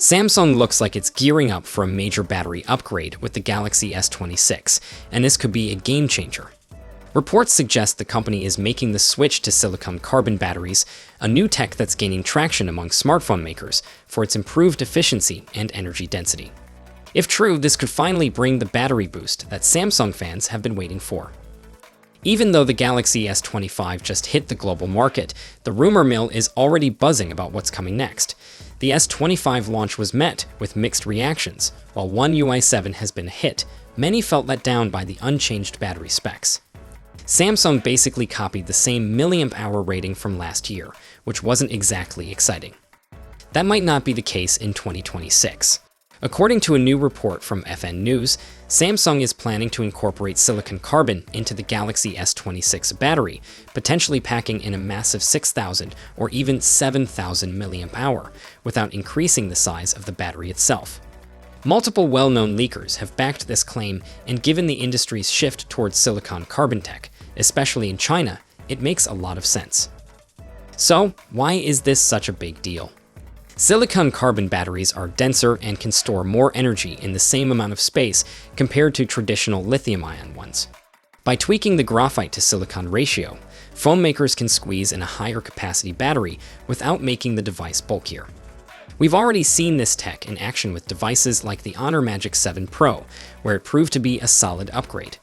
Samsung looks like it's gearing up for a major battery upgrade with the Galaxy S26, and this could be a game changer. Reports suggest the company is making the switch to silicon-carbon batteries, a new tech that's gaining traction among smartphone makers for its improved efficiency and energy density. If true, this could finally bring the battery boost that Samsung fans have been waiting for. Even though the Galaxy S25 just hit the global market, the rumor mill is already buzzing about what's coming next. The S25 launch was met with mixed reactions. While One UI 7 has been a hit, many felt let down by the unchanged battery specs. Samsung basically copied the same milliamp-hour rating from last year, which wasn't exactly exciting. That might not be the case in 2026. According to a new report from FN News, Samsung is planning to incorporate silicon carbon into the Galaxy S26 battery, potentially packing in a massive 6,000 or even 7,000 mAh, without increasing the size of the battery itself. Multiple well-known leakers have backed this claim, and given the industry's shift towards silicon carbon tech, especially in China, it makes a lot of sense. So, why is this such a big deal? Silicon-carbon batteries are denser and can store more energy in the same amount of space compared to traditional lithium-ion ones. By tweaking the graphite to silicon ratio, phone makers can squeeze in a higher capacity battery without making the device bulkier. We've already seen this tech in action with devices like the Honor Magic 7 Pro, where it proved to be a solid upgrade.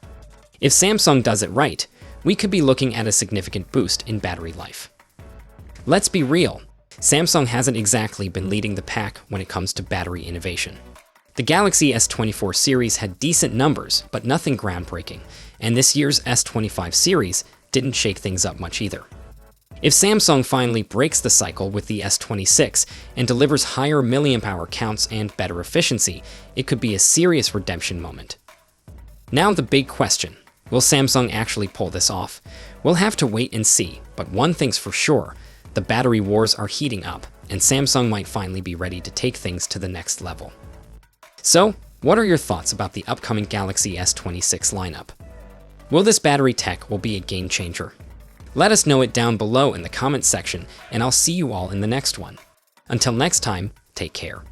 If Samsung does it right, we could be looking at a significant boost in battery life. Let's be real. Samsung hasn't exactly been leading the pack when it comes to battery innovation. The Galaxy S24 series had decent numbers, but nothing groundbreaking, and this year's S25 series didn't shake things up much either. If Samsung finally breaks the cycle with the S26 and delivers higher milliamp-hour counts and better efficiency, it could be a serious redemption moment. Now the big question: will Samsung actually pull this off? We'll have to wait and see, but one thing's for sure: the battery wars are heating up, and Samsung might finally be ready to take things to the next level. So, what are your thoughts about the upcoming Galaxy S26 lineup? Will this battery tech be a game changer? Let us know it down below in the comments section, and I'll see you all in the next one. Until next time, take care.